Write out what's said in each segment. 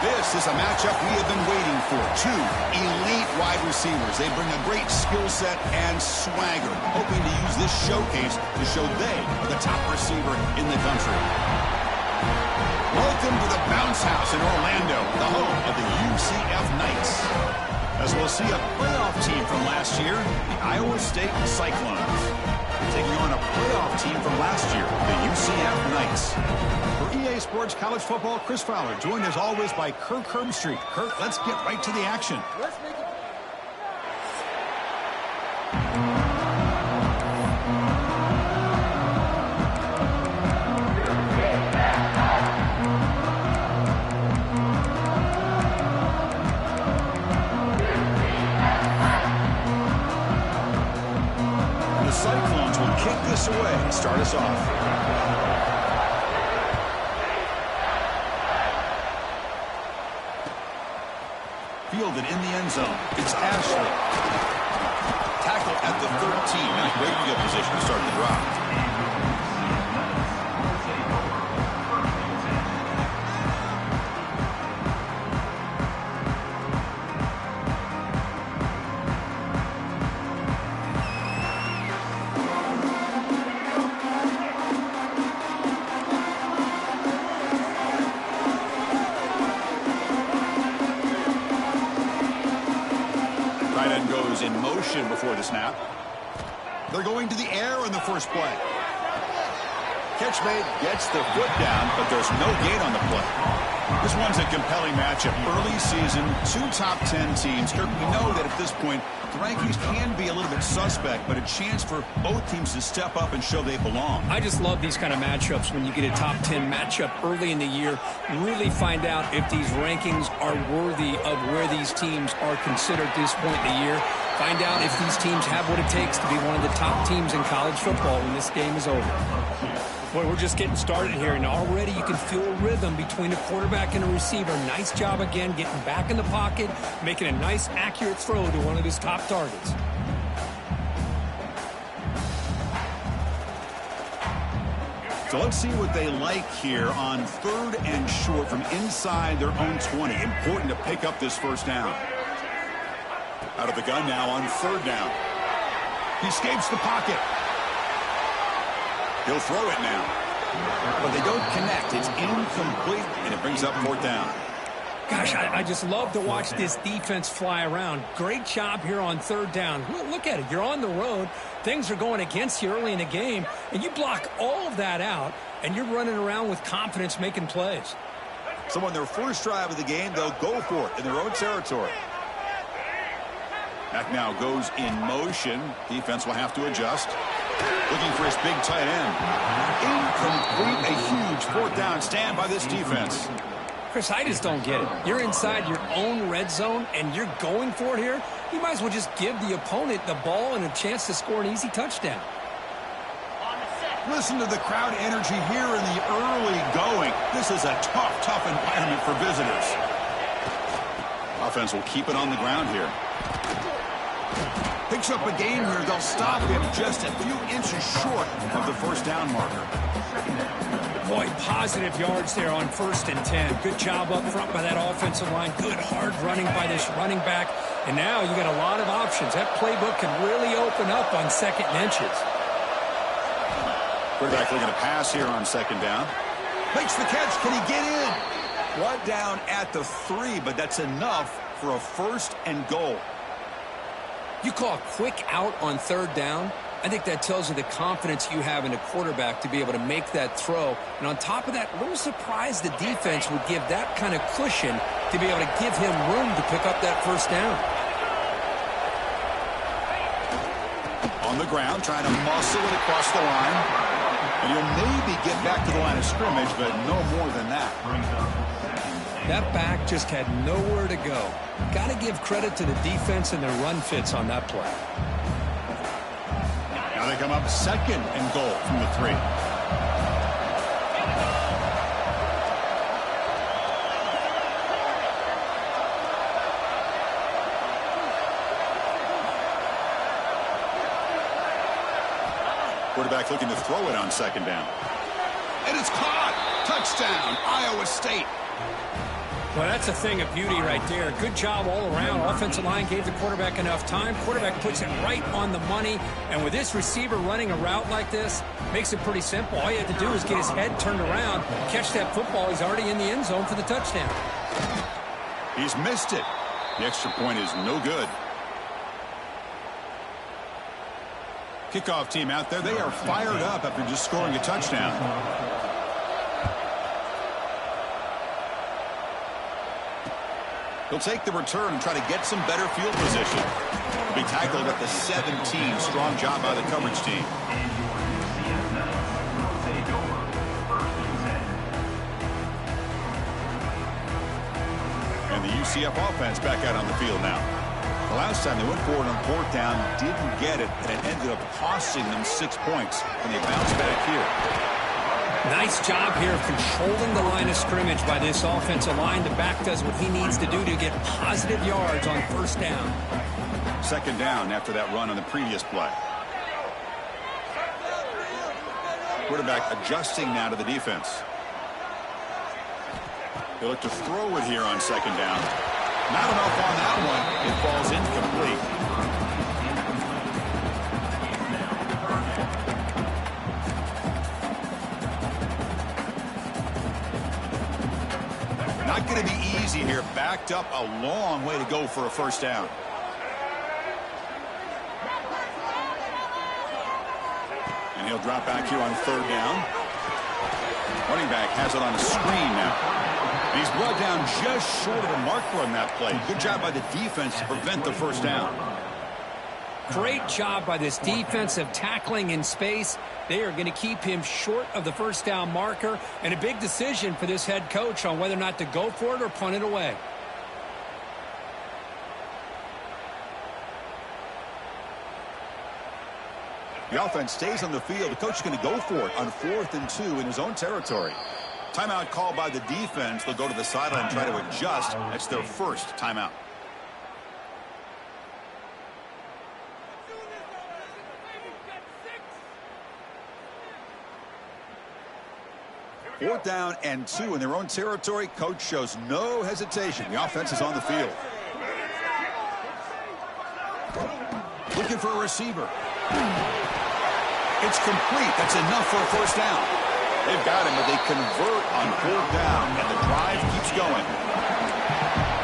This is a matchup we have been waiting for. Two elite wide receivers. They bring a great skill set and swagger, hoping to use this showcase to show they are the top receiver in the country. Welcome to the Bounce House in Orlando, the home of the UCF Knights. As we'll see a playoff team from last year, the Iowa State Cyclones. Taking on a playoff team from last year, the UCF Knights. For EA Sports College Football, Chris Fowler, joined as always by Kirk Herbstreit. Kirk, let's get right to the action. Let's make it. Cyclones will kick this away and start us off. Fielded in the end zone. It's Ashley. Tackle at the 13. Not great field position to start the drive. In motion before the snap. They're going to the air on the first play. Catch made, gets the foot down, but there's no gain on the play. This one's a compelling matchup. Early season, two top 10 teams. Kirk, we know that at this point, the rankings can be a little bit suspect, but a chance for both teams to step up and show they belong. I just love these kind of matchups when you get a top 10 matchup early in the year. Really find out if these rankings are worthy of where these teams are considered at this point in the year. Find out if these teams have what it takes to be one of the top teams in college football when this game is over. Boy, we're just getting started here, and already you can feel a rhythm between a quarterback and a receiver. Nice job again getting back in the pocket, making a nice, accurate throw to one of his top targets. So let's see what they like here on 3rd and short from inside their own 20. Important to pick up this first down. Out of the gun now on 3rd down. He escapes the pocket. He'll throw it now. But they don't connect. It's incomplete, and it brings up 4th down. Gosh, I just love to watch this defense fly around. Great job here on 3rd down. Look at it. You're on the road. Things are going against you early in the game, and you block all of that out, and you're running around with confidence making plays. So on their first drive of the game, they'll go for it in their own territory. Back now goes in motion. Defense will have to adjust. Looking for his big tight end. Incomplete. A huge 4th down stand by this defense. Chris, I just don't get it. You're inside your own red zone, and you're going for it here. You might as well just give the opponent the ball and a chance to score an easy touchdown. Listen to the crowd energy here in the early going. This is a tough environment for visitors. Offense will keep it on the ground here. Picks up a gain here. They'll stop him just a few inches short of the 1st down marker. Boy, positive yards there on 1st and 10. Good job up front by that offensive line. Good hard running by this running back. And now you got a lot of options. That playbook can really open up on 2nd and inches. Quarterback looking to pass here on 2nd down. Makes the catch. Can he get in? One down at the 3, but that's enough for a 1st and goal. You call a quick out on 3rd down. I think that tells you the confidence you have in a quarterback to be able to make that throw. And on top of that, a little surprised the defense would give that kind of cushion to be able to give him room to pick up that 1st down. On the ground, trying to muscle it across the line. And he'll maybe get back to the line of scrimmage, but no more than that. That back just had nowhere to go. Got to give credit to the defense and their run fits on that play. Now they come up 2nd and goal from the 3. Quarterback looking to throw it on 2nd down. And it's caught. Touchdown, Iowa State. Well, that's a thing of beauty right there. Good job all around. Offensive line gave the quarterback enough time. Quarterback puts it right on the money. And with this receiver running a route like this, makes it pretty simple. All you have to do is get his head turned around, catch that football. He's already in the end zone for the touchdown. He's missed it. The extra point is no good. Kickoff team out there. They are fired up after just scoring a touchdown. He'll take the return and try to get some better field position. Be tackled at the 17. Strong job by the coverage team. And the UCF offense back out on the field now. The last time they went forward on fourth down, didn't get it, and it ended up costing them 6 points. And they bounced back here. Nice job here of controlling the line of scrimmage by this offensive line. The back does what he needs to do to get positive yards on first down. Second down after that run on the previous play. Quarterback adjusting now to the defense. He'll look to throw it here on second down. Not enough on that one. It falls incomplete. Not going to be easy here. Backed up a long way to go for a first down. And he'll drop back here on third down. Running back has it on a screen now. And he's brought down just short of the marker on that play. Good job by the defense to prevent the first down. Great job by this defensive tackling in space. They are going to keep him short of the first down marker, and a big decision for this head coach on whether or not to go for it or punt it away. The offense stays on the field. The coach is going to go for it on 4th and 2 in his own territory. Timeout called by the defense. They'll go to the sideline and try to adjust. That's their first timeout. Fourth down and 2 in their own territory. Coach shows no hesitation. The offense is on the field. Looking for a receiver. It's complete. That's enough for a first down. They've got him, but they convert on fourth down, and the drive keeps going.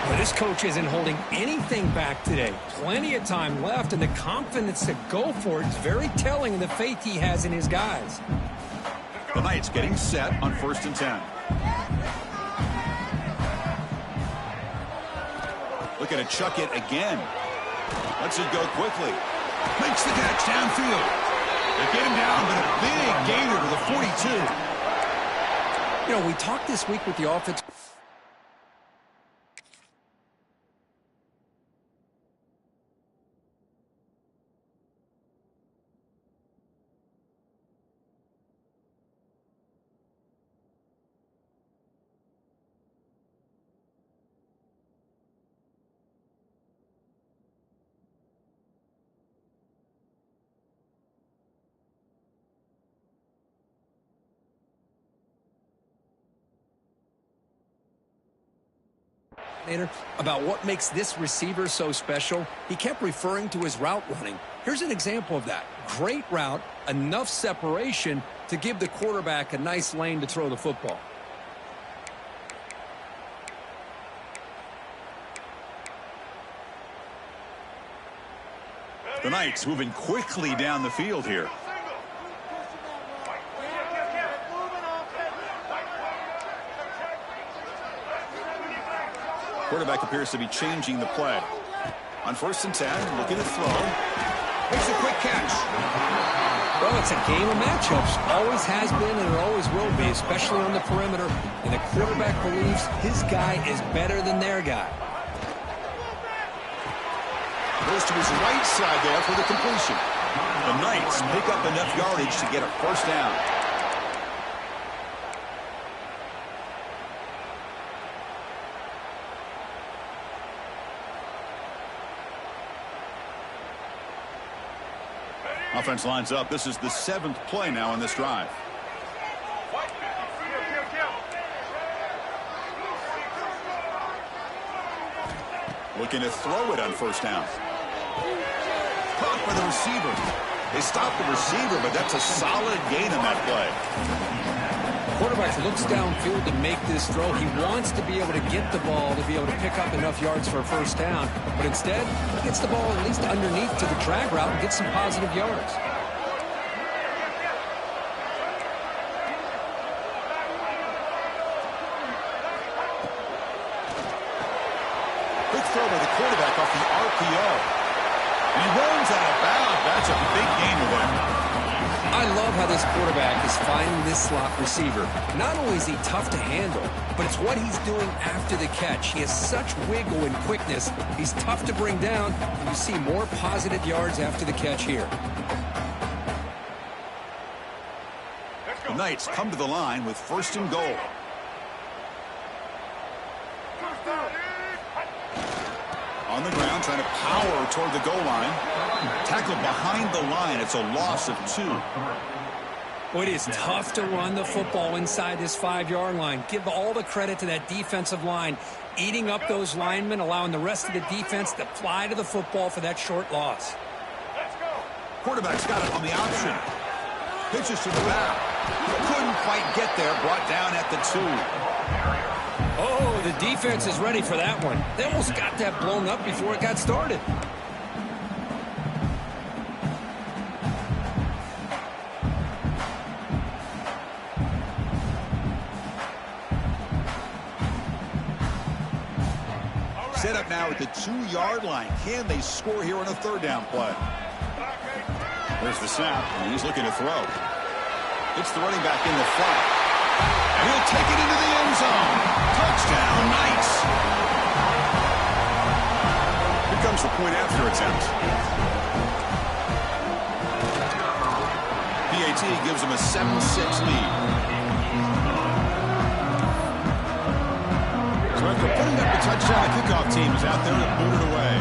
Well, this coach isn't holding anything back today. Plenty of time left, and the confidence to go for it is very telling of the faith he has in his guys. The Knights getting set on 1st and 10. Looking to chuck it again. Lets it go quickly. Makes the catch downfield. They get him down, but a big gainer to the 42. You know, we talked this week with the offense. About what makes this receiver so special. He kept referring to his route running. Here's an example of that. Great route, enough separation to give the quarterback a nice lane to throw the football. The Knights moving quickly down the field here. Quarterback appears to be changing the play. On 1st and 10, looking to throw. Makes a quick catch. Well, it's a game of matchups. Always has been and it always will be, especially on the perimeter. And the quarterback believes his guy is better than their guy. Goes to his right side there for the completion. The Knights pick up enough yardage to get a first down. Offense lines up. This is the 7th play now in this drive. Looking to throw it on first down. Caught by the receiver. They stopped the receiver, but that's a solid gain on that play. Quarterback looks downfield to make this throw. He wants to be able to get the ball to be able to pick up enough yards for a first down. But instead, he gets the ball at least underneath to the drag route and gets some positive yards. Quick throw by the quarterback off the RPO. And he runs out of bounds. That's a big gain away. I love how this quarterback is finding this slot receiver. Not only is he tough to handle, but it's what he's doing after the catch. He has such wiggle and quickness. He's tough to bring down, and you see more positive yards after the catch here. The Knights come to the line with first and goal. On the ground, trying to power toward the goal line. Tackled behind the line. It's a loss of 2. Well, it is tough to run the football inside this 5-yard line. Give all the credit to that defensive line, eating up those linemen, allowing the rest of the defense to fly to the football for that short loss. Quarterback's got it on the option. Pitches to the back. Couldn't quite get there. Brought down at the 2. Oh, the defense is ready for that one. They almost got that blown up before it got started. Set up now at the 2-yard line. Can they score here on a third down play? There's the snap, and he's looking to throw. It's the running back in the flat. And he'll take it into the end zone. Touchdown, Knights. Here comes the point after attempt. PAT gives them a 7-6 lead. So after putting up the touchdown, the kickoff team is out there to boot it away.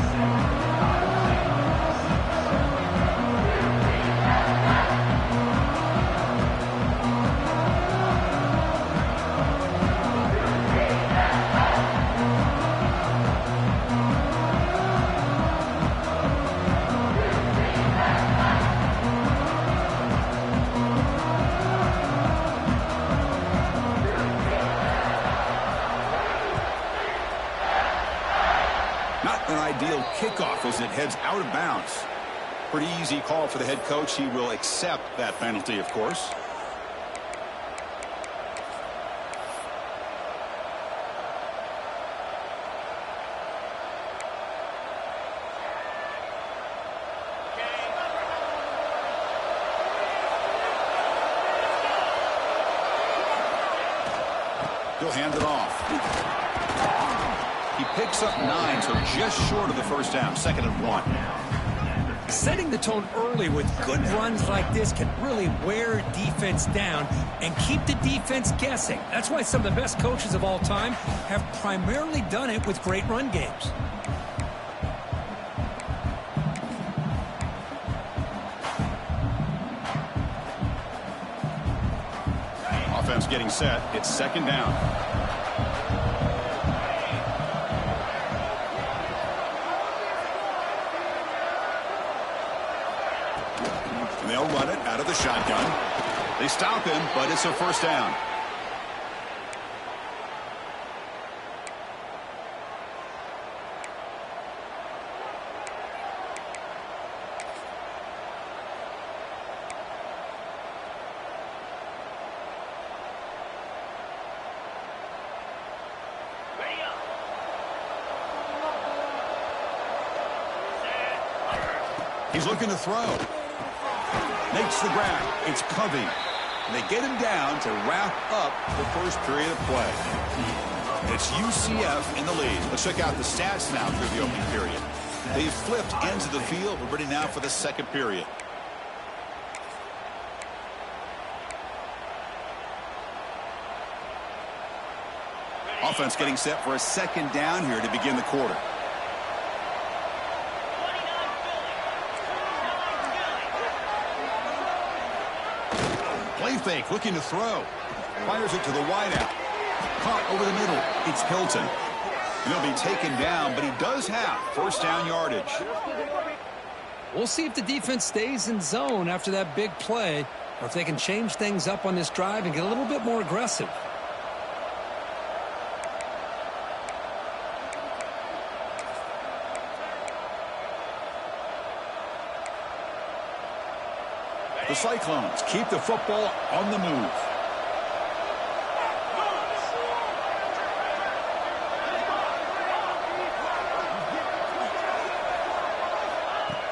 Kickoff as it heads out of bounds. Pretty easy call for the head coach. He will accept that penalty, of course. He'll hand it off. He picks up 9, so just short of the first down. 2nd and 1. Setting the tone early with good runs like this can really wear defense down and keep the defense guessing. That's why some of the best coaches of all time have primarily done it with great run games. Offense getting set. It's 2nd down. They'll run it out of the shotgun. They stop him, but it's a first down. He's looking to throw. Makes the grab. It's Covey. And they get him down to wrap up the first period of play. It's UCF in the lead. Let's check out the stats now through the opening period. They've flipped ends of the field. We're ready now for the second period. Offense getting set for a 2nd down here to begin the quarter. Play fake, looking to throw. Fires it to the wideout. Caught over the middle. It's Hilton. He'll be taken down, but he does have first down yardage. We'll see if the defense stays in zone after that big play, or if they can change things up on this drive and get a little bit more aggressive. The Cyclones keep the football on the move.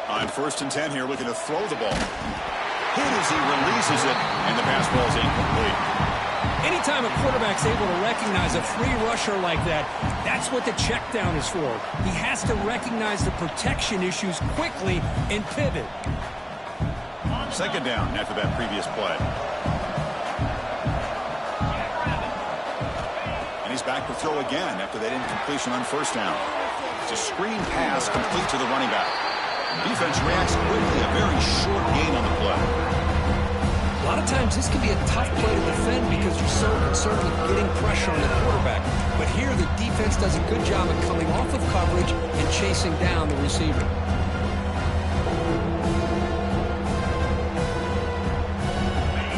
On 1st and 10 here, looking to throw the ball. Hit as he releases it, and the pass ball is incomplete. Anytime a quarterback's able to recognize a free rusher like that, that's what the check down is for. He has to recognize the protection issues quickly and pivot. 2nd down after that previous play. And he's back to throw again after that incompletion on 1st down. It's a screen pass complete to the running back. Defense reacts quickly, a very short gain on the play. A lot of times this can be a tough play to defend because you're so concerned with getting pressure on the quarterback. But here the defense does a good job of coming off of coverage and chasing down the receiver.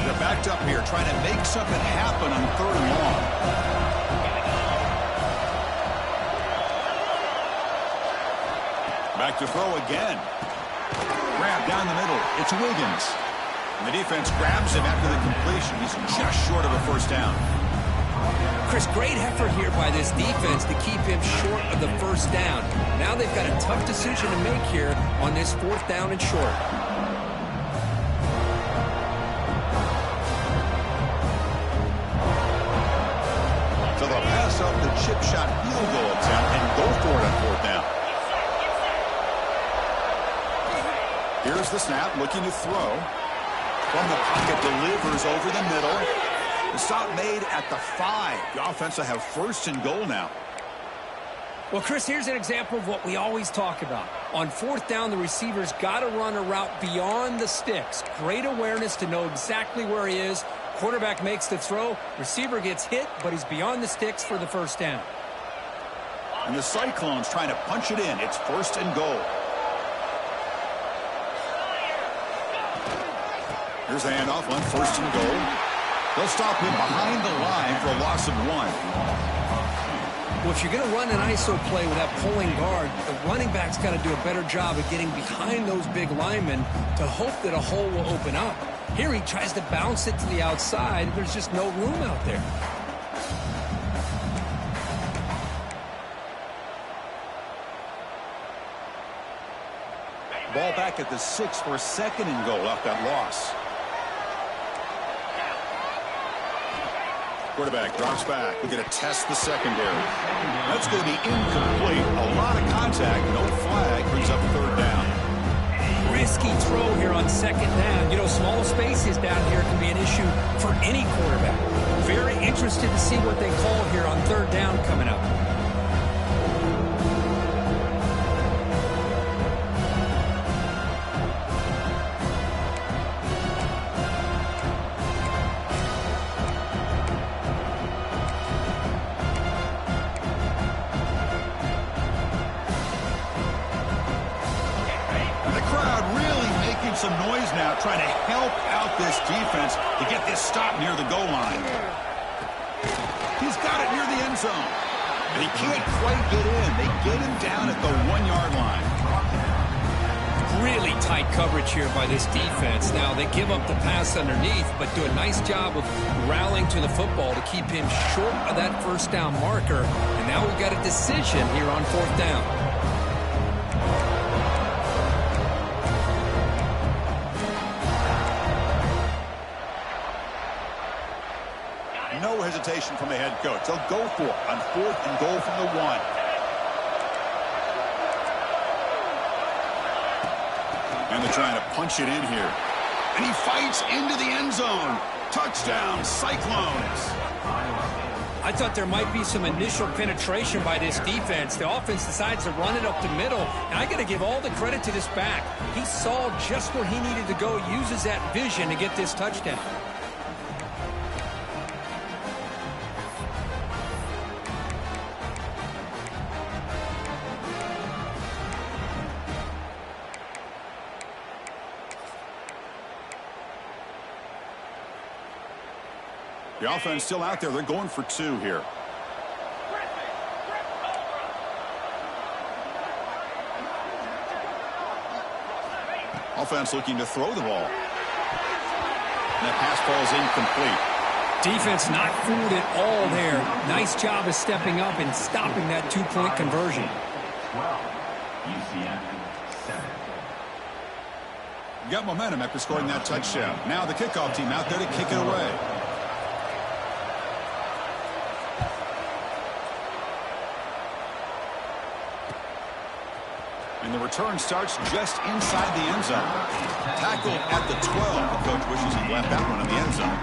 They're backed up here trying to make something happen on 3rd and long. Back to throw again. Grab down the middle. It's Wiggins. And the defense grabs him after the completion. He's just short of a 1st down. Chris, great effort here by this defense to keep him short of the 1st down. Now they've got a tough decision to make here on this 4th down and short. So they'll pass up the chip shot field goal attempt and go for it on 4th down. Here's the snap, looking to throw. From the pocket, delivers over the middle. The stop made at the 5. The offense will have 1st and goal now. Well, Chris, here's an example of what we always talk about. On 4th down, the receiver's got to run a route beyond the sticks. Great awareness to know exactly where he is. Quarterback makes the throw. Receiver gets hit, but he's beyond the sticks for the 1st down. And the Cyclones trying to punch it in. It's 1st and goal. Here's the handoff on 1st and goal. They'll stop him behind the line for a loss of 1. Well, if you're going to run an ISO play with that pulling guard, the running back's got to do a better job of getting behind those big linemen to hope that a hole will open up. Here he tries to bounce it to the outside. There's just no room out there. Ball back at the 6 for a 2nd and goal off that loss. Quarterback drops back. We're going to test the secondary. That's going to be incomplete. A lot of contact. No flag. Brings up 3rd down. Risky throw here on 2nd down. You know, small spaces down here can be an issue for any quarterback. Very interested to see what they call here on 3rd down coming up. Some noise now trying to help out this defense to get this stop near the goal line. He's got it near the end zone. But he can't quite get in. They get him down at the 1-yard line. Really tight coverage here by this defense. Now they give up the pass underneath, but do a nice job of rallying to the football to keep him short of that 1st down marker. And now we've got a decision here on 4th down. No hesitation from the head coach. They'll go for it on 4th and goal from the 1. And they're trying to punch it in here. And he fights into the end zone. Touchdown, Cyclones. I thought there might be some initial penetration by this defense. The offense decides to run it up the middle. And I got to give all the credit to this back. He saw just where he needed to go, uses that vision to get this touchdown. The offense still out there. They're going for 2 here. Offense looking to throw the ball. And that pass falls incomplete. Defense not fooled at all there. Nice job of stepping up and stopping that 2-point conversion. Got momentum after scoring that touchdown. Now the kickoff team out there to kick it away. And the return starts just inside the end zone. Tackled at the 12. The coach wishes he left that one in the end zone.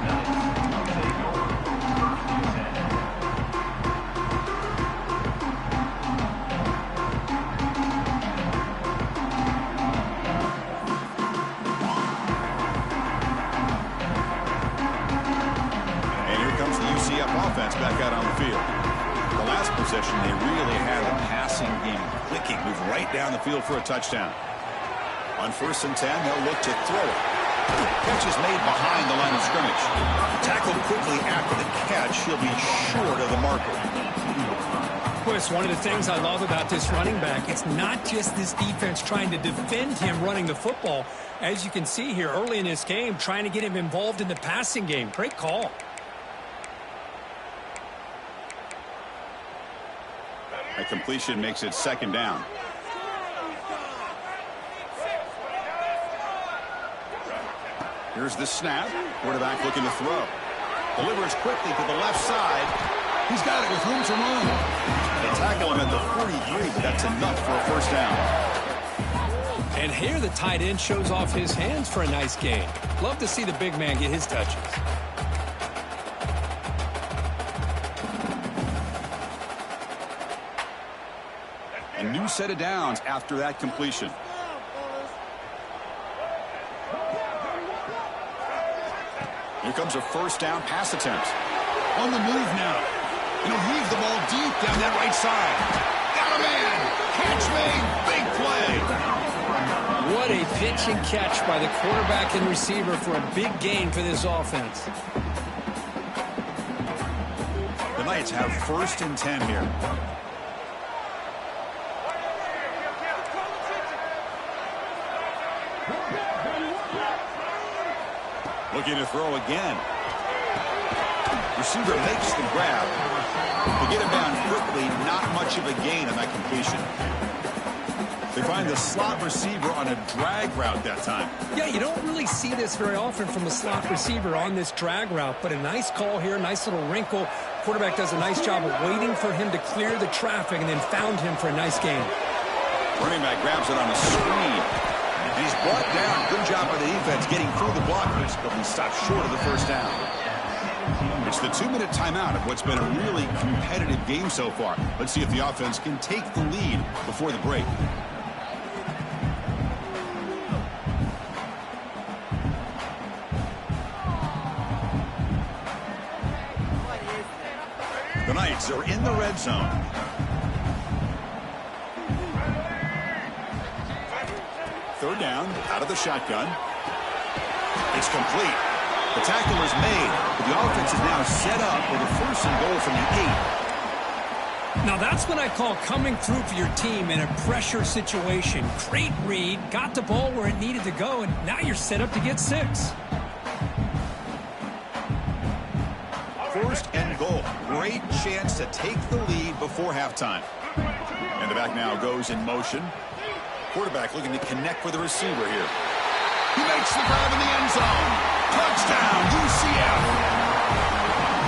Back out on the field. The last possession, they really had the passing game clicking. Move right down the field for a touchdown. On 1st and 10, they'll look to throw it. Catch is made behind the line of scrimmage. Tackled quickly after the catch. He'll be short of the marker. Well, it's one of the things I love about this running back. It's not just this defense trying to defend him running the football. As you can see here early in this game, trying to get him involved in the passing game. Great call. A completion makes it 2nd down. Here's the snap. Quarterback looking to throw. Delivers quickly to the left side. He's got it with room to run. They tackle him at the 43, but that's enough for a 1st down. And here the tight end shows off his hands for a nice gain. Love to see the big man get his touches. A new set of downs after that completion. Here comes a 1st down pass attempt. On the move now. And he'll heave the ball deep down that right side. Got a man. Catch made. Big play. What a pitch and catch by the quarterback and receiver for a big gain for this offense. The Knights have 1st and 10 here. Looking to throw again. Receiver makes the grab. To get him down quickly, not much of a gain on that completion. They find the slot receiver on a drag route that time. Yeah, you don't really see this very often from a slot receiver on this drag route, but a nice call here, nice little wrinkle. Quarterback does a nice job of waiting for him to clear the traffic and then found him for a nice gain. Running back grabs it on a screen. And he's brought down. Good job by the defense getting through the blockers, but he stopped short of the 1st down. It's the 2-minute timeout of what's been a really competitive game so far. Let's see if the offense can take the lead before the break. The Knights are in the red zone. Third down, out of the shotgun. It's complete. The tackle is made, but the offense is now set up with a 1st and goal from the 8. Now that's what I call coming through for your team in a pressure situation. Great read, got the ball where it needed to go, and now you're set up to get 6. 1st and goal. Great chance to take the lead before halftime. And the back now goes in motion. Quarterback looking to connect with the receiver here. He makes the grab in the end zone. Touchdown, UCF.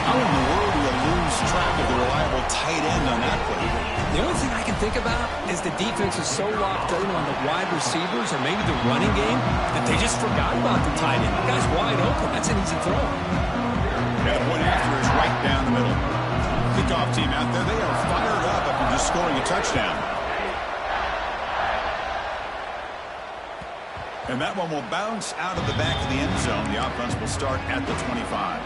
How in the world do you lose track of the reliable tight end on that play? The only thing I can think about is the defense is so locked in on the wide receivers or maybe the running game that they just forgot about the tight end. The guy's wide open. That's an easy throw. And the point after is right down the middle. Kickoff team out there. They are fired up after just scoring a touchdown. And that one will bounce out of the back of the end zone. The offense will start at the 25.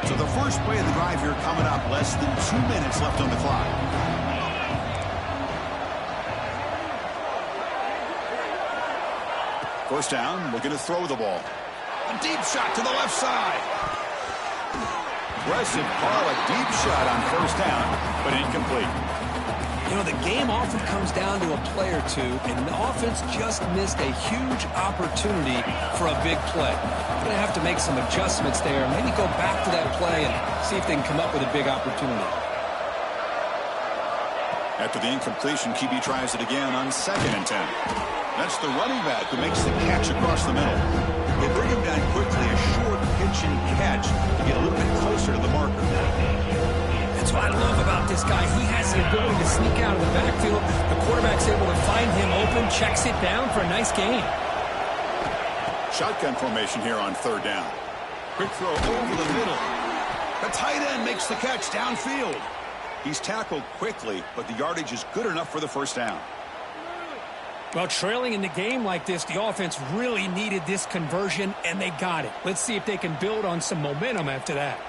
So the first play of the drive here coming up. Less than 2 minutes left on the clock. First down, looking to throw the ball. A deep shot to the left side. Aggressive call, a deep shot on first down, but incomplete. You know, the game often comes down to a play or two, and the offense just missed a huge opportunity for a big play. They're going to have to make some adjustments there, maybe go back to that play and see if they can come up with a big opportunity. After the incompletion, QB tries it again on 2nd and 10. That's the running back who makes the catch across the middle. They bring him down quickly, a short pitch and catch to get a little bit closer to the marker. That's what I love about this guy. He has the ability to sneak out of the backfield. The quarterback's able to find him open, checks it down for a nice gain. Shotgun formation here on 3rd down. Quick throw over the middle. The tight end makes the catch downfield. He's tackled quickly, but the yardage is good enough for the first down. Well, trailing in the game like this, the offense really needed this conversion, and they got it. Let's see if they can build on some momentum after that.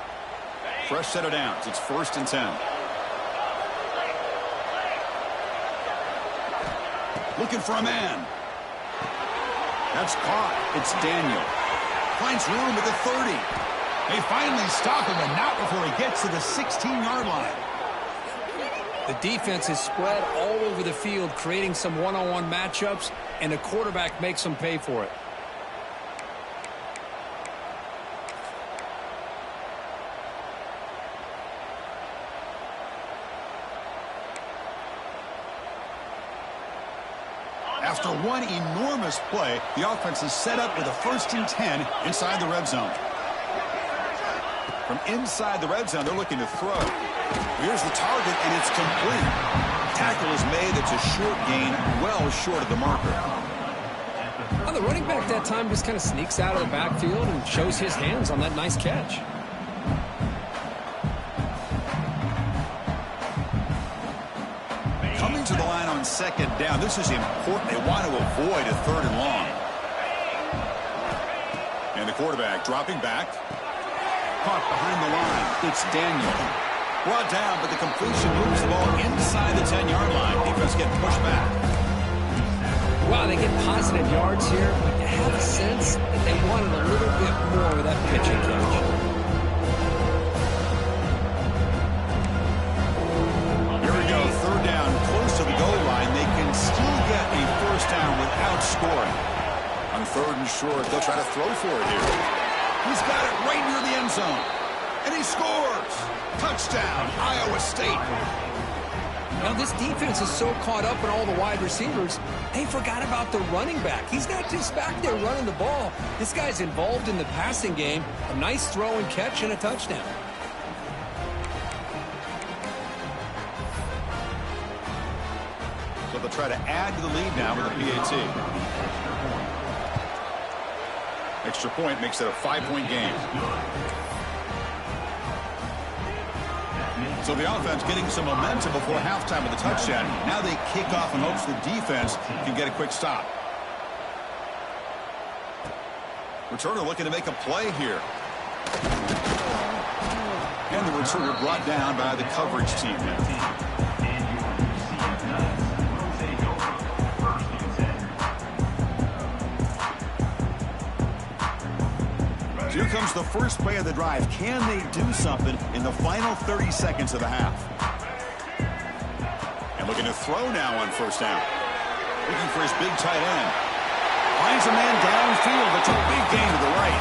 Fresh set of downs. It's 1st and 10. Looking for a man. That's caught. It's Daniel. Finds room at the 30. They finally stop him, and not before he gets to the 16-yard line. The defense is spread all over the field, creating some one-on-one matchups, and the quarterback makes them pay for it. After one enormous play, the offense is set up with a 1st and 10 inside the red zone. From inside the red zone, they're looking to throw. Here's the target, and it's complete. Tackle is made. It's a short gain, well short of the marker. Well, the running back that time just kind of sneaks out of the backfield and shows his hands on that nice catch. Coming to the line on 2nd down. This is important. They want to avoid a 3rd and long. And the quarterback dropping back. Caught behind the line. It's Daniel. Brought down, but the completion moves the ball inside the 10-yard line. Defense getting pushed back. Wow, they get positive yards here, but you have a sense that they wanted a little bit more with that pitch and catch. Here we go, 3rd down, close to the goal line. They can still get a first down without scoring. On 3rd and short, they'll try to throw for it here. He's got it right near the end zone. And he scores. Touchdown, Iowa State. Now, this defense is so caught up in all the wide receivers, they forgot about the running back. He's not just back there running the ball. This guy's involved in the passing game. A nice throw and catch and a touchdown. So they'll try to add to the lead now with a PAT. Extra point makes it a 5-point game. So the offense getting some momentum before halftime with a touchdown. Now they kick off in hopes the defense can get a quick stop. Returner looking to make a play here. And the returner brought down by the coverage team. Here comes the first play of the drive. Can they do something in the final 30 seconds of the half? And looking to throw now on 1st down. Looking for his big tight end. Finds a man downfield. It's a big gain to the right.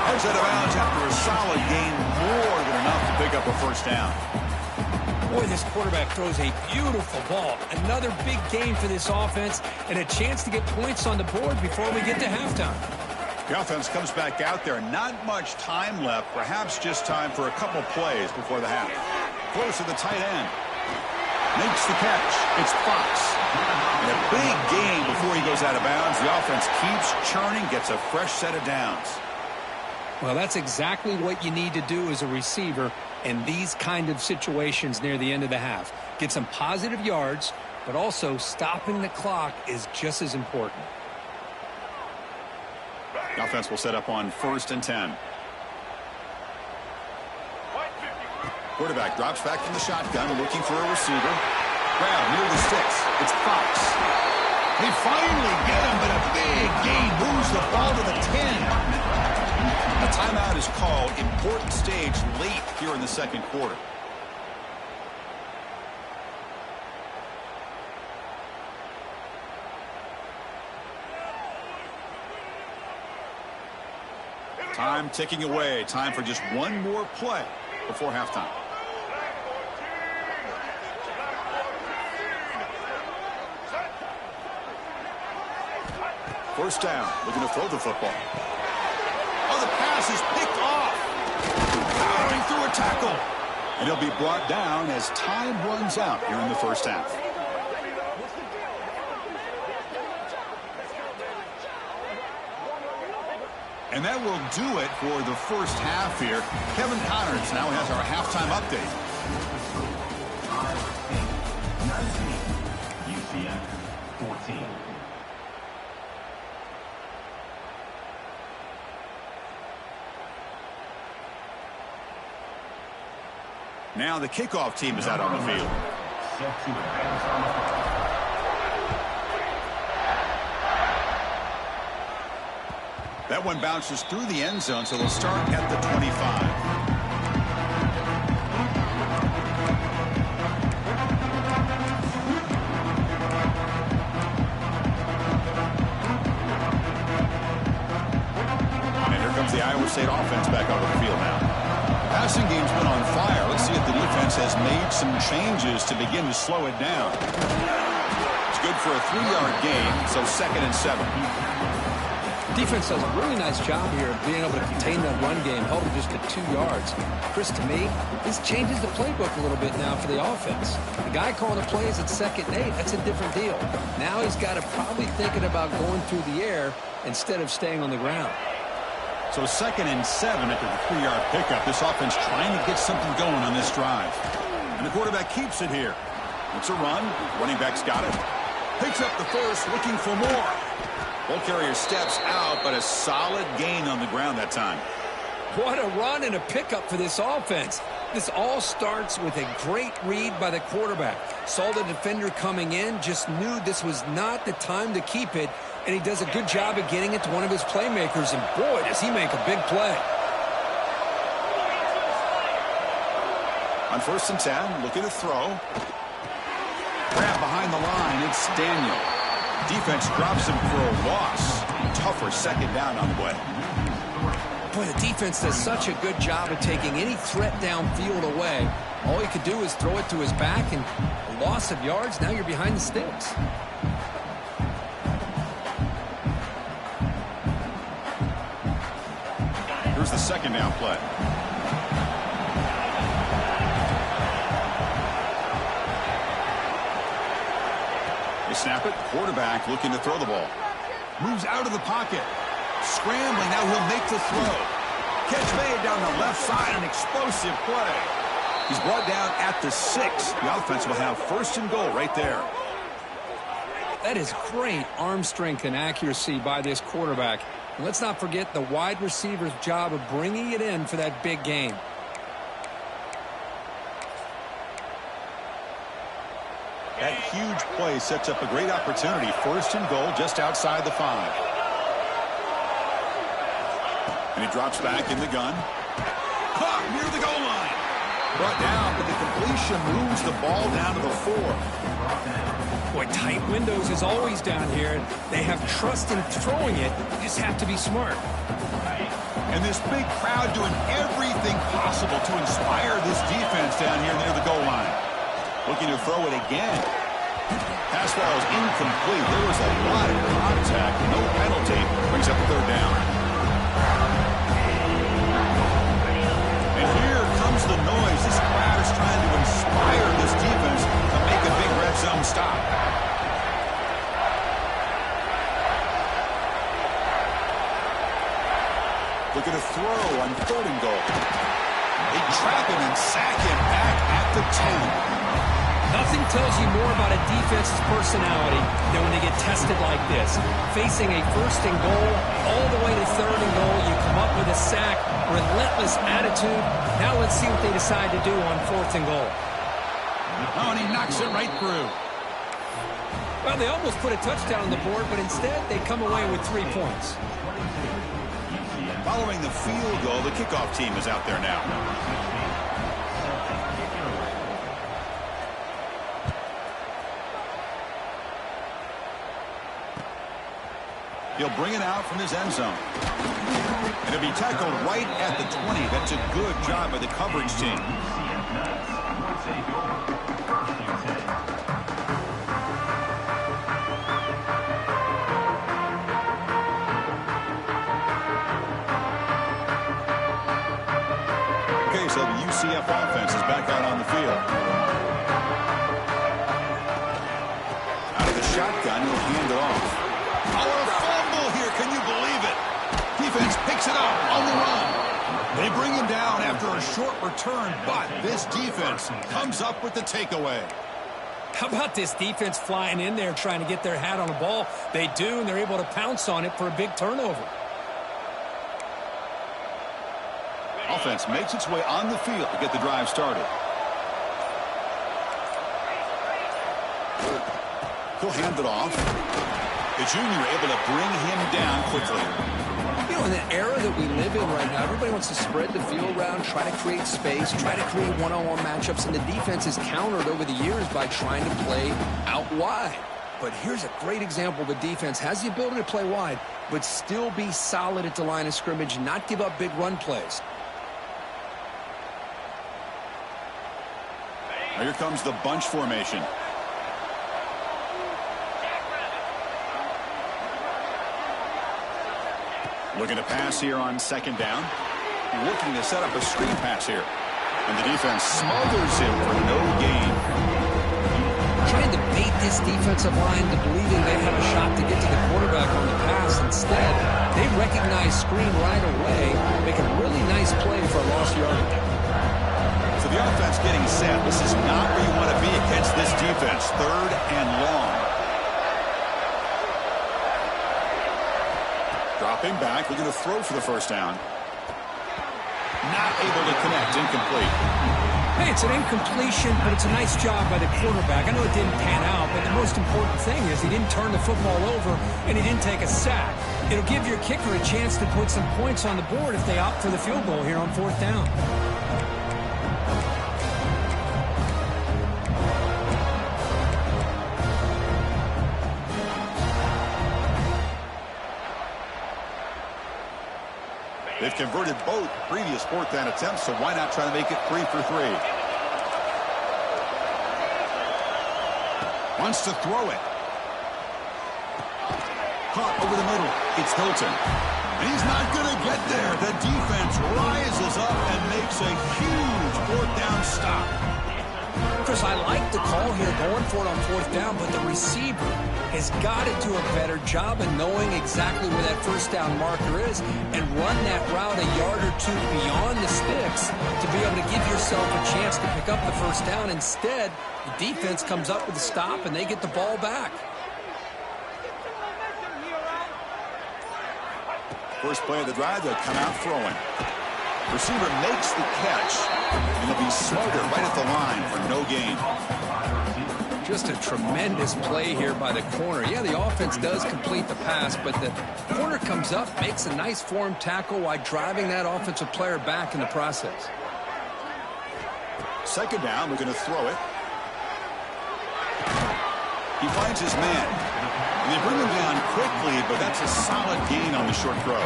Heads out of bounds after a solid gain, more than enough to pick up a 1st down. Boy, this quarterback throws a beautiful ball. Another big gain for this offense and a chance to get points on the board before we get to halftime. The offense comes back out there. Not much time left. Perhaps just time for a couple plays before the half. Close to the tight end. Makes the catch. It's Fox. And a big gain before he goes out of bounds. The offense keeps churning, gets a fresh set of downs. Well, that's exactly what you need to do as a receiver in these kind of situations near the end of the half. Get some positive yards, but also stopping the clock is just as important. The offense will set up on 1st and 10. Quarterback drops back from the shotgun, looking for a receiver. Grab near the sticks. It's Fox. They finally get him, but a big gain moves the ball to the 10. A timeout is called. Important stage late here in the second quarter. Time ticking away. Time for just one more play before halftime. First down, looking to throw the football. Oh, the pass is picked off. Powering through a tackle. And he'll be brought down as time runs out here in the first half. And that will do it for the first half here. Kevin Connors now has our halftime update. UCF 14. Now the kickoff team is out on the field. That one bounces through the end zone, so they'll start at the 25. And here comes the Iowa State offense back over the field now. Passing game's been on fire. Let's see if the defense has made some changes to begin to slow it down. It's good for a 3-yard gain, so 2nd and 7. Defense does a really nice job here of being able to contain that run game, held it just to 2 yards. Chris, to me, this changes the playbook a little bit now for the offense. The guy calling the plays at 2nd and 8, that's a different deal. Now he's got to probably thinking about going through the air instead of staying on the ground. So 2nd and 7 after the 3-yard pickup. This offense trying to get something going on this drive. And the quarterback keeps it here. It's a run. Running back's got it. Picks up the first, looking for more. Ball carrier steps out, but a solid gain on the ground that time. What a run and a pickup for this offense. This all starts with a great read by the quarterback. Saw the defender coming in, just knew this was not the time to keep it, and he does a good job of getting it to one of his playmakers, and boy, does he make a big play. On 1st and 10, looking to throw. Grab behind the line, it's Daniel. Defense drops him for a loss. Tougher 2nd down on the way. Boy, the defense does such a good job of taking any threat downfield away. All he could do is throw it to his back, and a loss of yards, now you're behind the sticks. Here's the 2nd down play. They snap it. Quarterback looking to throw the ball. Moves out of the pocket. Scrambling. Now he'll make the throw. Catch made down the left side. An explosive play. He's brought down at the 6. The offense will have 1st and goal right there. That is great arm strength and accuracy by this quarterback. And let's not forget the wide receiver's job of bringing it in for that big game. That huge play sets up a great opportunity. 1st and goal just outside the 5. And he drops back in the gun. Caught near the goal line. Brought down, but the completion moves the ball down to the 4. Boy, tight windows is always down here. They have trust in throwing it. You just have to be smart. And this big crowd doing everything possible to inspire this defense down here near the goal line. Looking to throw it again. Pass ball is incomplete. There was a lot of contact. No penalty. Brings up the 3rd down. And here comes the noise. This crowd is trying to inspire this defense to make a big red zone stop. Look at a throw on 3rd and goal. They trap him and sack him back at the 10. Nothing tells you more about a defense's personality than when they get tested like this. Facing a first and goal, all the way to third and goal, you come up with a sack, relentless attitude. Now let's see what they decide to do on fourth and goal. Oh, and he knocks it right through. Well, they almost put a touchdown on the board, but instead they come away with 3 points. Following the field goal, the kickoff team is out there now. He'll bring it out from his end zone. And it'll be tackled right at the 20. That's a good job by the coverage team. Okay, so the UCF offense is back out on the field. Out of the shotgun, he'll hand it off. Can you believe it? Defense picks it up on the run. They bring him down after a short return, but this defense comes up with the takeaway. How about this defense flying in there trying to get their hat on the ball? They do, and they're able to pounce on it for a big turnover. Offense makes its way on the field to get the drive started. He'll hand it off. The junior able to bring him down quickly. You know, in the era that we live in right now, everybody wants to spread the field around, try to create space, try to create one-on-one matchups, and the defense is countered over the years by trying to play out wide. But here's a great example. The defense has the ability to play wide, but still be solid at the line of scrimmage, not give up big run plays. Now here comes the bunch formation. Looking to pass here on second down. Looking to set up a screen pass here. And the defense smothers him for no gain. Trying to bait this defensive line to believing they have a shot to get to the quarterback on the pass. Instead, they recognize screen right away, make a really nice play for a lost yardage. So the offense getting set. This is not where you want to be against this defense. Third and long. Dropping back, looking to throw for the first down. Not able to connect, incomplete. Hey, it's an incompletion, but it's a nice job by the quarterback. I know it didn't pan out, but the most important thing is he didn't turn the football over and he didn't take a sack. It'll give your kicker a chance to put some points on the board if they opt for the field goal here on fourth down. They've converted both previous fourth down attempts, so why not try to make it 3 for 3? Wants to throw it. Caught over the middle. It's Hilton. And he's not going to get there. The defense rises up and makes a huge fourth down stop. Chris, I like the call here going for it on fourth down, but the receiver has got to do a better job of knowing exactly where that first down marker is and run that route a yard or two beyond the sticks to be able to give yourself a chance to pick up the first down. Instead, the defense comes up with a stop and they get the ball back. First play of the drive, they'll come out throwing. Receiver makes the catch, and he'll be smothered right at the line for no gain. Just a tremendous play here by the corner. Yeah, the offense does complete the pass, but the corner comes up, makes a nice form tackle while driving that offensive player back in the process. Second down, we're going to throw it. He finds his man. And they bring him down quickly, but that's a solid gain on the short throw.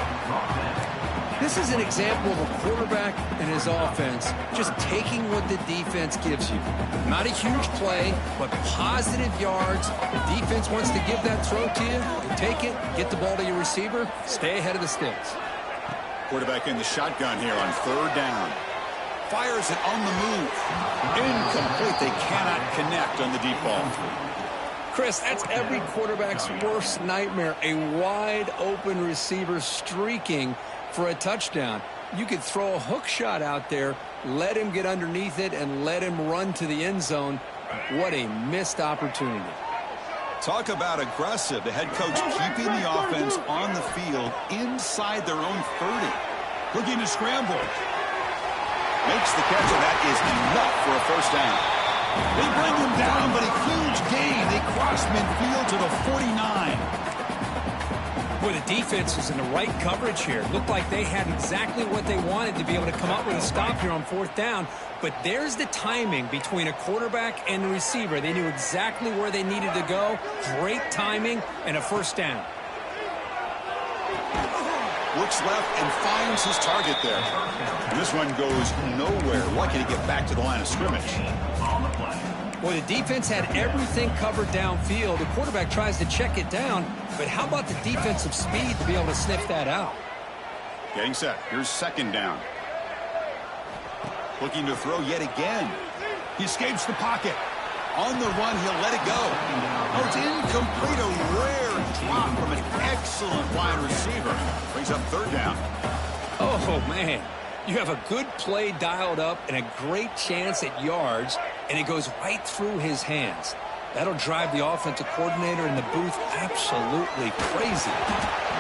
This is an example of a quarterback and his offense just taking what the defense gives you. Not a huge play, but positive yards. The defense wants to give that throw to you. Take it, get the ball to your receiver, stay ahead of the sticks. Quarterback in the shotgun here on third down. Fires it on the move. Incomplete. They cannot connect on the deep ball. Chris, that's every quarterback's worst nightmare. A wide open receiver streaking for a touchdown. You could throw a hook shot out there, let him get underneath it, and let him run to the end zone. What a missed opportunity. Talk about aggressive. The head coach keeping the offense on the field inside their own 30. Looking to scramble. Makes the catch, and that is enough for a first down. They bring him down, but a huge gain. They cross midfield to the 49. Boy, the defense is in the right coverage here. Looked like they had exactly what they wanted to be able to come up with a stop here on fourth down. But there's the timing between a quarterback and the receiver. They knew exactly where they needed to go. Great timing and a first down. Looks left and finds his target there. And this one goes nowhere. Lucky to get back to the line of scrimmage. Well, the defense had everything covered downfield. The quarterback tries to check it down, but how about the defensive speed to be able to sniff that out? Getting set. Here's second down. Looking to throw yet again. He escapes the pocket. On the run, he'll let it go. Oh, it's incomplete. A rare drop from an excellent wide receiver. Brings up third down. Oh, man. You have a good play dialed up and a great chance at yards, and it goes right through his hands. That'll drive the offensive coordinator in the booth absolutely crazy.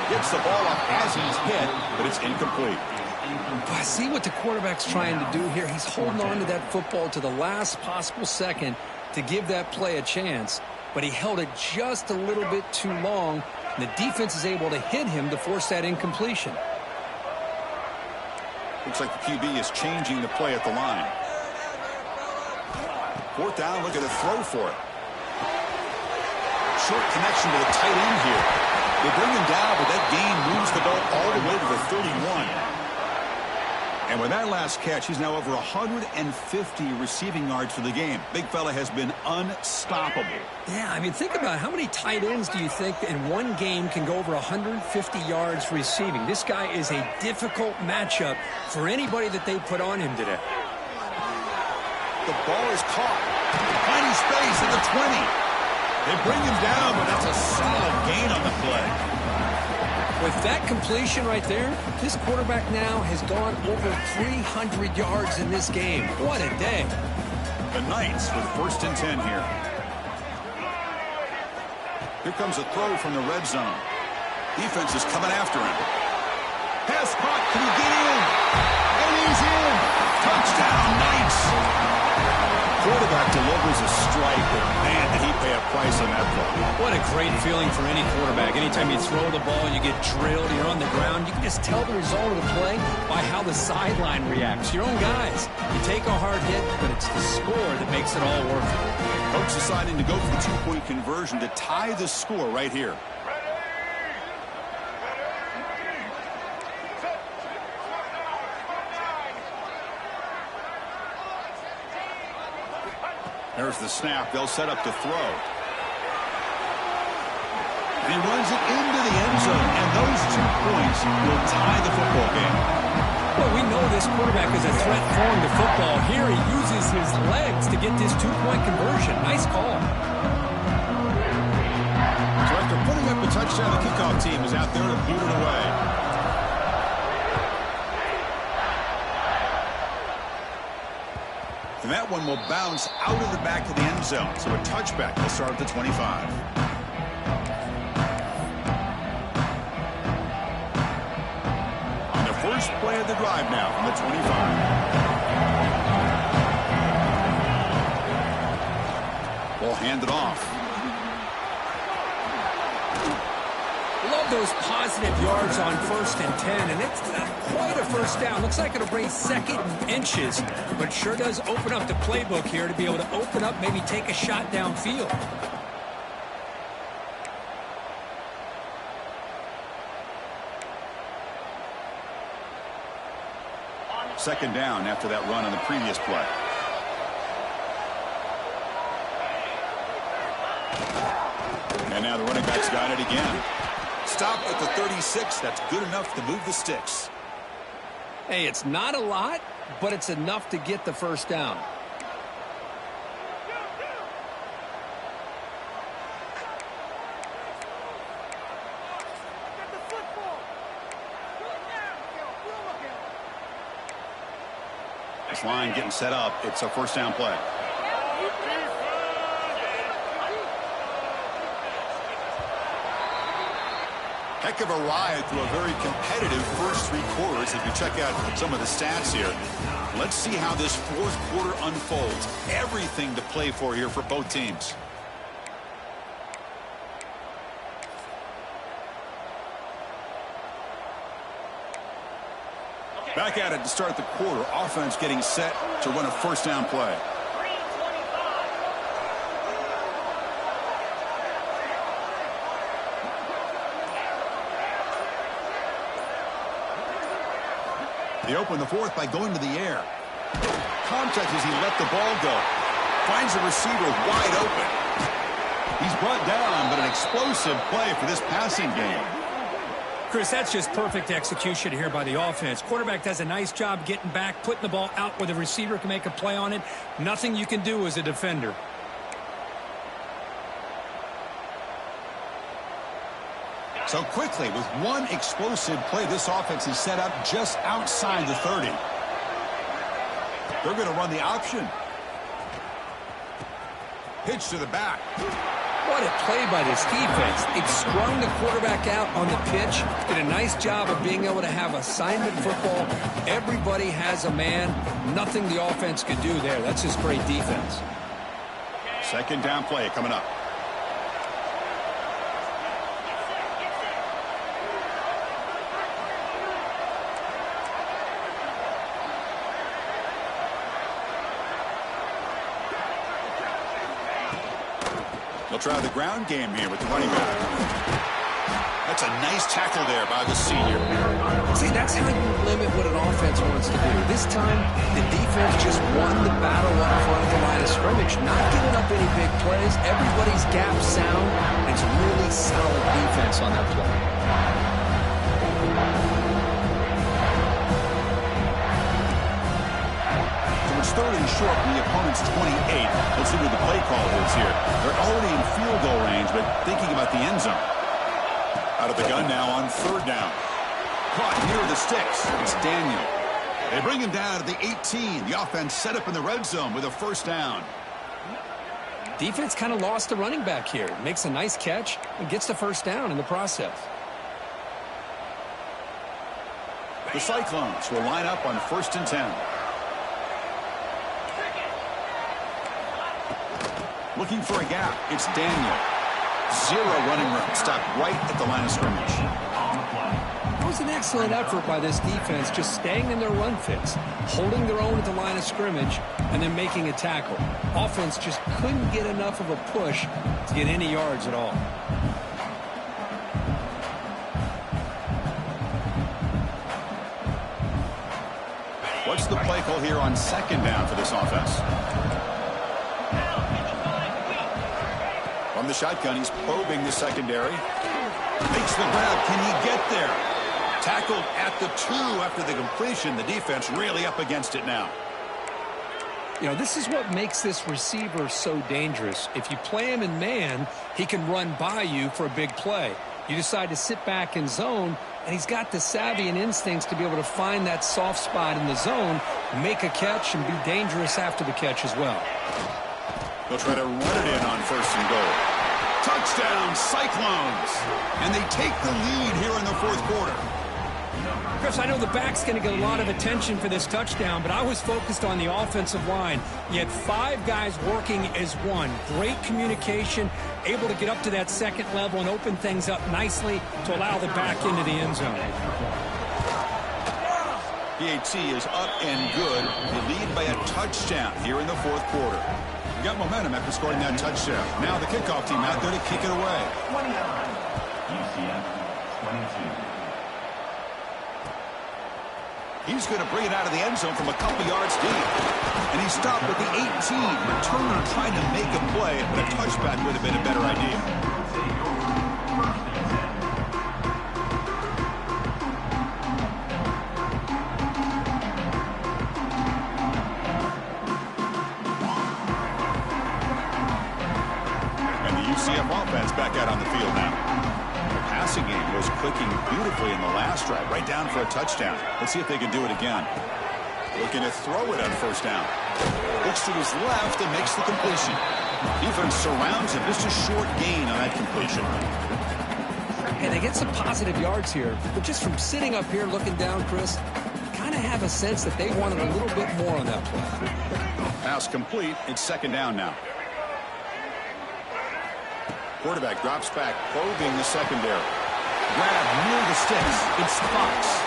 Gets the ball up as he's hit, but it's incomplete. I see what the quarterback's trying to do here. He's holding on to that football to the last possible second to give that play a chance, but he held it just a little bit too long, and the defense is able to hit him to force that incompletion. Looks like the QB is changing the play at the line. Fourth down, look at a throw for it. Short connection to the tight end here. They bring him down, but that gain moves the ball all the way to the 31. And with that last catch, he's now over 150 receiving yards for the game. Big fella has been unstoppable. Yeah, I mean, think about how many tight ends do you think in one game can go over 150 yards receiving? This guy is a difficult matchup for anybody that they put on him today. The ball is caught. Finding space at the 20. They bring him down, but that's a solid gain on the play. With that completion right there, this quarterback now has gone over 300 yards in this game. What a day. The Knights with first and 10 here. Here comes a throw from the red zone. Defense is coming after him. Pass caught. Can he get in? And he's in. Touchdown, Knights. Quarterback delivers a strike, but man, did he pay a price on that play. What a great feeling for any quarterback. Anytime you throw the ball, you get drilled, you're on the ground, you can just tell the result of the play by how the sideline reacts. Your own guys, you take a hard hit, but it's the score that makes it all worth it. Coach deciding to go for the two-point conversion to tie the score right here. There's the snap. They'll set up to throw. And he runs it into the end zone, and those 2 points will tie the football game. Well, we know this quarterback is a threat throwing the football. Here he uses his legs to get this two-point conversion. Nice call. So after putting up a touchdown, the kickoff team is out there to boot it away. And that one will bounce out of the back of the end zone. So a touchback will start at the 25. On the first play of the drive now from the 25. We'll hand it off. Love those positive yards on first and 10, and it's quite a first down. Looks like it'll bring second and inches, but sure does open up the playbook here to be able to open up, maybe take a shot downfield. Second down after that run on the previous play. And now the running back's got it again. Stop at the 36. That's good enough to move the sticks. Hey, it's not a lot, but it's enough to get the first down. This line getting set up. It's a first down play. Heck of a ride through a very competitive first three quarters if you check out some of the stats here. Let's see how this fourth quarter unfolds. Everything to play for here for both teams. Back at it to start the quarter. Offense getting set to run a first down play. They open the fourth by going to the air. Contact as he let the ball go. Finds the receiver wide open. He's brought down, but an explosive play for this passing game. Chris, that's just perfect execution here by the offense. Quarterback does a nice job getting back, putting the ball out where the receiver can make a play on it. Nothing you can do as a defender. So quickly, with one explosive play, this offense is set up just outside the 30. They're going to run the option. Pitch to the back. What a play by this defense. It strung the quarterback out on the pitch. Did a nice job of being able to have assignment football. Everybody has a man. Nothing the offense could do there. That's just great defense. Second down play coming up. They'll try the ground game here with the running back. That's a nice tackle there by the senior. See, that's how you limit what an offense wants to do. This time, the defense just won the battle up front of the line of scrimmage, not giving up any big plays. Everybody's gap sound. It's really solid defense on that play. It's third and short from the opponent's 28. Let's see what the play call is here. They're already in field goal range, but thinking about the end zone. Out of the gun now on third down. Caught near the sticks. It's Daniel. They bring him down to the 18. The offense set up in the red zone with a first down. Defense kind of lost the running back here. Makes a nice catch and gets the first down in the process. The Cyclones will line up on 1st and 10. Looking for a gap. It's Daniel. Zero running room. Stopped right at the line of scrimmage. That was an excellent effort by this defense, just staying in their run fits, holding their own at the line of scrimmage, and then making a tackle. Offense just couldn't get enough of a push to get any yards at all. What's the play call here on second down for this offense? From the shotgun, he's probing the secondary. Makes the grab. Can he get there? Tackled at the 2 after the completion. The defense really up against it now. You know, this is what makes this receiver so dangerous. If you play him in man, he can run by you for a big play. You decide to sit back in zone, and he's got the savvy and instincts to be able to find that soft spot in the zone, make a catch, and be dangerous after the catch as well. They'll try to run it in on 1st and goal. Touchdown, Cyclones! And they take the lead here in the fourth quarter. Chris, I know the back's going to get a lot of attention for this touchdown, but I was focused on the offensive line. You had 5 guys working as one. Great communication, able to get up to that second level and open things up nicely to allow the back into the end zone. PAT is up and good. They lead by a touchdown here in the fourth quarter. We got momentum after scoring that touchdown. Now the kickoff team out there to kick it away. He's going to bring it out of the end zone from a couple yards deep. And he stopped with the 18. Returner trying to make a play, but a touchback would have been a better idea. Offense back out on the field now. The passing game was clicking beautifully in the last drive, right down for a touchdown. Let's see if they can do it again. Looking to throw it on 1st down. Looks to his left and makes the completion. Defense surrounds him. Just a short gain on that completion. And they get some positive yards here, but just from sitting up here looking down, Chris, kind of have a sense that they wanted a little bit more on that play. Pass complete. It's second down now. Quarterback drops back, probing the secondary. Grab near the sticks. It's Fox.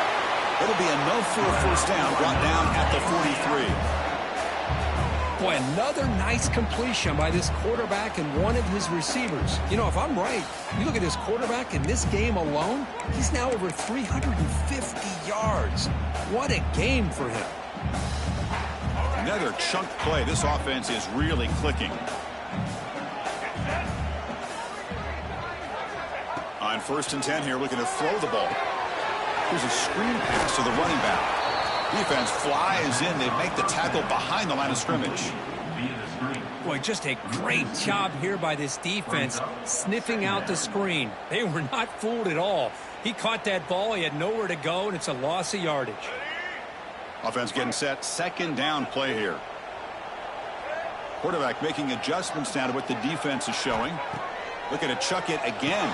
It'll be enough for a first down, brought down at the 43. Boy, another nice completion by this quarterback and one of his receivers. You know, if I'm right, you look at this quarterback in this game alone, he's now over 350 yards. What a game for him. Another chunk play. This offense is really clicking. On 1st and 10 here, looking to throw the ball. Here's a screen pass to the running back. Defense flies in. They make the tackle behind the line of scrimmage. Boy, just a great job here by this defense, sniffing out the screen. They were not fooled at all. He caught that ball. He had nowhere to go, and it's a loss of yardage. Offense getting set. Second down play here. Quarterback making adjustments now to what the defense is showing. Looking to chuck it again.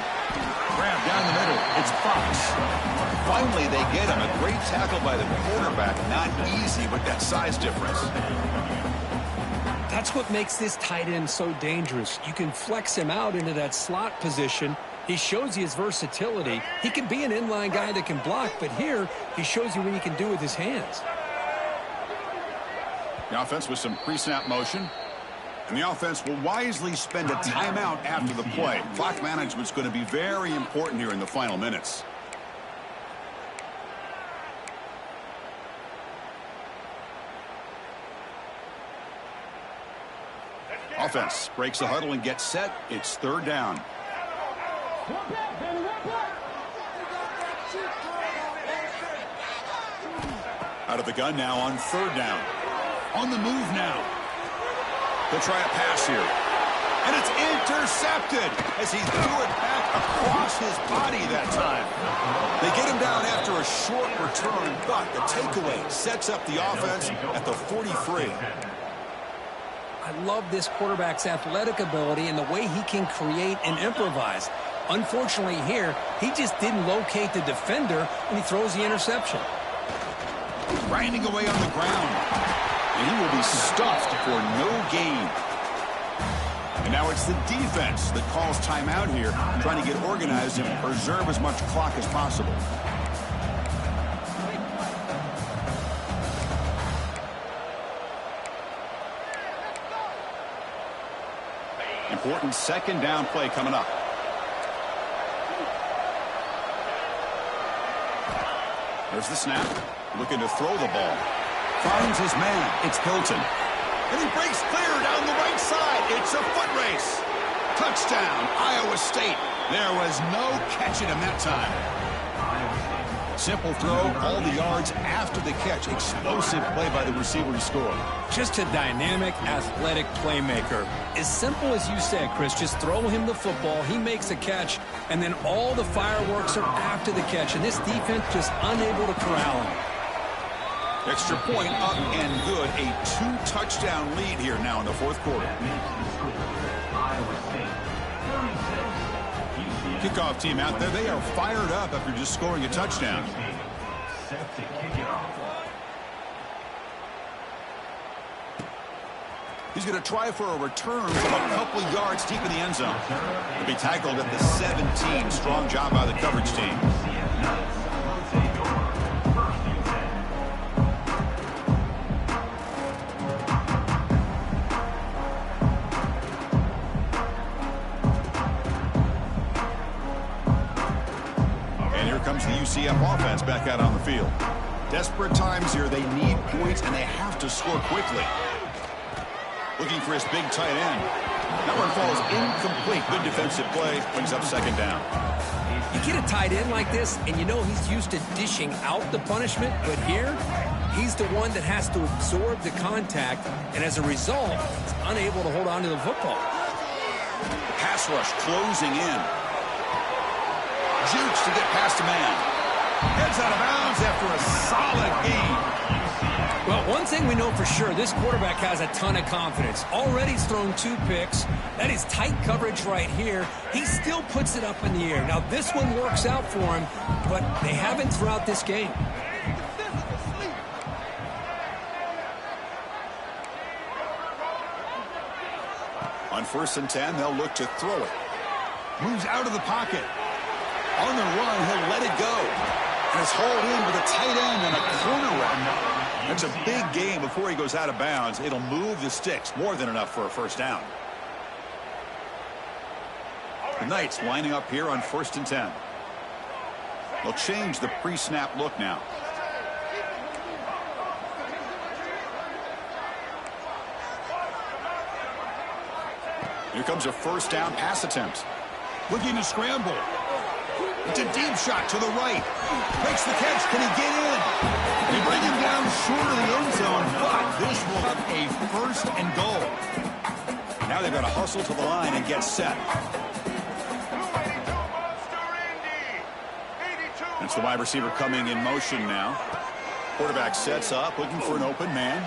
Grab down the middle. It's Fox. Finally, they get him. A great tackle by the quarterback. Not easy with that size difference. That's what makes this tight end so dangerous. You can flex him out into that slot position. He shows you his versatility. He can be an inline guy that can block, but here he shows you what he can do with his hands. The offense with some pre-snap motion. And the offense will wisely spend a timeout after the play. Clock management is going to be very important here in the final minutes. Offense breaks the huddle and gets set. It's third down. Out of the gun now on third down. On the move now. They'll try a pass here. And it's intercepted as he threw it back across his body that time. They get him down after a short return, but the takeaway sets up the offense at the 43. I love this quarterback's athletic ability and the way he can create and improvise. Unfortunately here, he just didn't locate the defender, and he throws the interception. Grinding away on the ground. And he will be stuffed for no gain. And now it's the defense that calls timeout here, trying to get organized and preserve as much clock as possible. Important second down play coming up. There's the snap. Looking to throw the ball. Finds his man. It's Hilton. And he breaks clear down the right side. It's a foot race. Touchdown, Iowa State. There was no catching him that time. Simple throw, all the yards after the catch. Explosive play by the receiver to score. Just a dynamic, athletic playmaker. As simple as you said, Chris, just throw him the football, he makes a catch, and then all the fireworks are after the catch, and this defense just unable to corral him. Extra point up and good. A 2-touchdown lead here now in the fourth quarter. Kickoff team out there. They are fired up after just scoring a touchdown. He's going to try for a return from a couple yards deep in the end zone. He'll be tackled at the 17. Strong job by the coverage team. Comes the UCF offense back out on the field. Desperate times here. They need points, and they have to score quickly. Looking for his big tight end. That one falls incomplete. Good defensive play. Brings up second down. You get a tight end like this, and you know he's used to dishing out the punishment, but here, he's the one that has to absorb the contact, and as a result, he's unable to hold on to the football. Pass rush closing in. Jukes to get past a man. Heads out of bounds after a solid game. Well, one thing we know for sure, this quarterback has a ton of confidence. Already he's thrown 2 picks. That is tight coverage right here. He still puts it up in the air. Now, this one works out for him, but they haven't throughout this game. On 1st and 10, they'll look to throw it. Moves out of the pocket. On the run, he'll let it go. And it's hauled in with a tight end and a corner run. That's a big gain before he goes out of bounds. It'll move the sticks, more than enough for a first down. The Knights lining up here on 1st and 10. They'll change the pre-snap look now. Here comes a first down pass attempt. Looking to scramble. It's a deep shot to the right. Makes the catch. Can he get in? They bring him down short of the end zone, but this will be a first and goal. Now they've got to hustle to the line and get set. It's the wide receiver coming in motion now. Quarterback sets up, looking for an open man.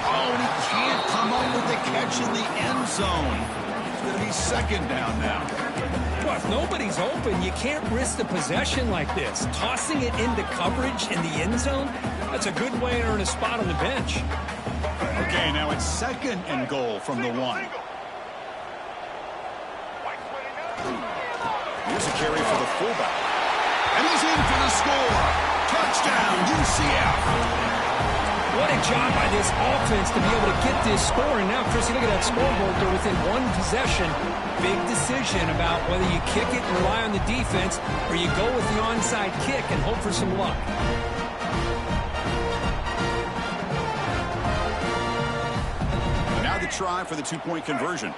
Oh, and he can't come up with the catch in the end zone. It's going to be second down now. Well, if nobody's open, you can't risk the possession like this. Tossing it into coverage in the end zone, that's a good way to earn a spot on the bench. Okay, now it's second and goal from the 1. Here's a carry for the fullback. And he's in for the score. Touchdown, UCF. What a job by this offense to be able to get this score. And now, Chrissy, look at that scoreboard. They're within 1 possession. Big decision about whether you kick it and rely on the defense or you go with the onside kick and hope for some luck. And now the try for the 2-point conversion.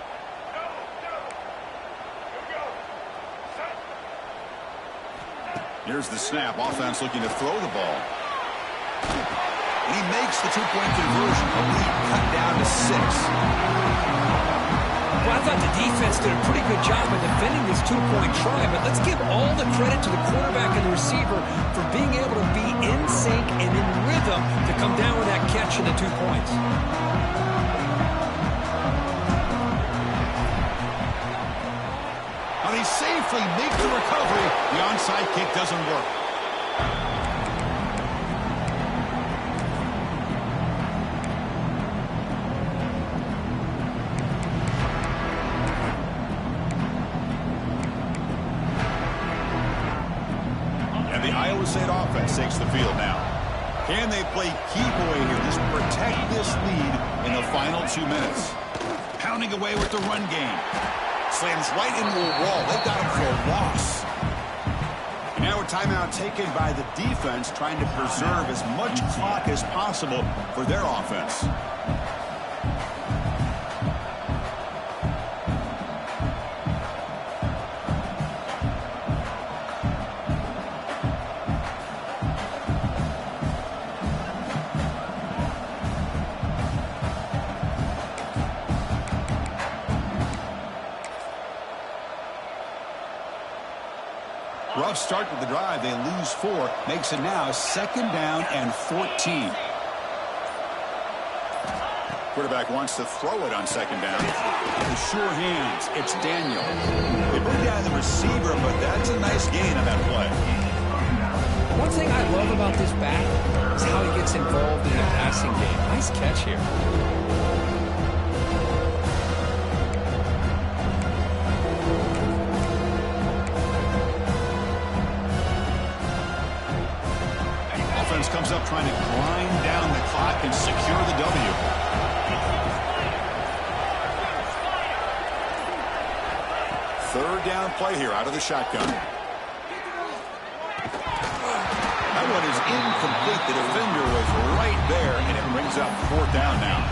Here's the snap. Offense looking to throw the ball. And he makes the 2-point conversion. A lead cut down to 6. Well, I thought the defense did a pretty good job of defending this 2-point try, but let's give all the credit to the quarterback and the receiver for being able to be in sync and in rhythm to come down with that catch and the 2 points. Now they safely make the recovery. The onside kick doesn't work. State offense takes the field now. Can they play keep away here? Just protect this lead in the final 2 minutes. Pounding away with the run game. Slams right into a wall. They've got him for a loss. Now a timeout taken by the defense, trying to preserve as much clock as possible for their offense. Rough start to the drive. They lose 4. Makes it now 2nd down and 14. Quarterback wants to throw it on 2nd down. With sure hands, it's Daniel. They bring down the receiver, but that's a nice gain on that play. One thing I love about this back is how he gets involved in the passing game. Nice catch here. Comes up trying to grind down the clock and secure the W. Third down play here out of the shotgun. That one is incomplete. The defender was right there, and it brings up 4th down now.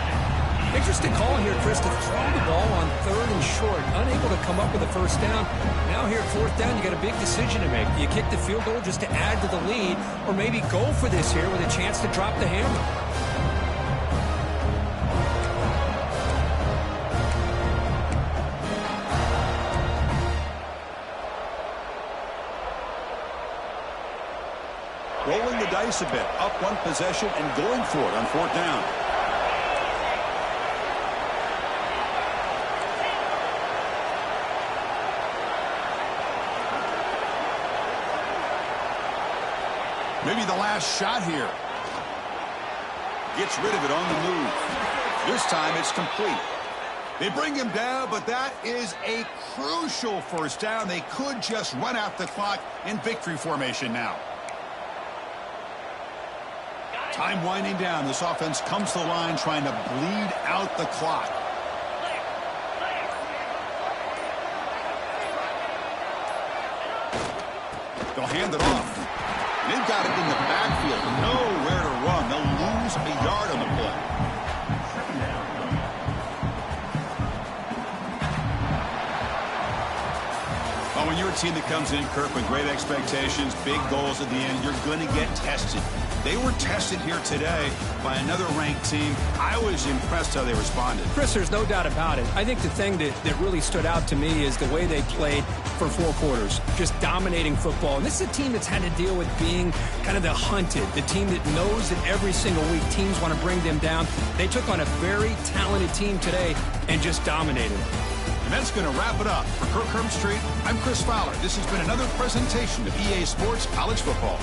Interesting call here, Chris, to throw the ball on 3rd and short. Unable to come up with a first down. Now here at 4th down, you got a big decision to make. Do you kick the field goal just to add to the lead, or maybe go for this here with a chance to drop the hammer? rolling the dice a bit, up one possession and going for it on fourth down. Maybe the last shot here. Gets rid of it on the move. This time it's complete. They bring him down, but that is a crucial first down. They could just run out the clock in victory formation now. Time winding down. This offense comes to the line trying to bleed out the clock. They'll hand it off. They've got it in the backfield. Nowhere to run. They'll lose a yard on the play. Well, when you're a team that comes in, Kirk, with great expectations, big goals at the end, you're going to get tested. They were tested here today by another ranked team. I was impressed how they responded. Chris, there's no doubt about it. I think the thing that really stood out to me is the way they played for 4 quarters, just dominating football. And this is a team that's had to deal with being kind of the hunted, the team that knows that every single week teams want to bring them down. They took on a very talented team today and just dominated. And that's going to wrap it up. For Kirk Herbstreit, I'm Chris Fowler. This has been another presentation of EA Sports College Football.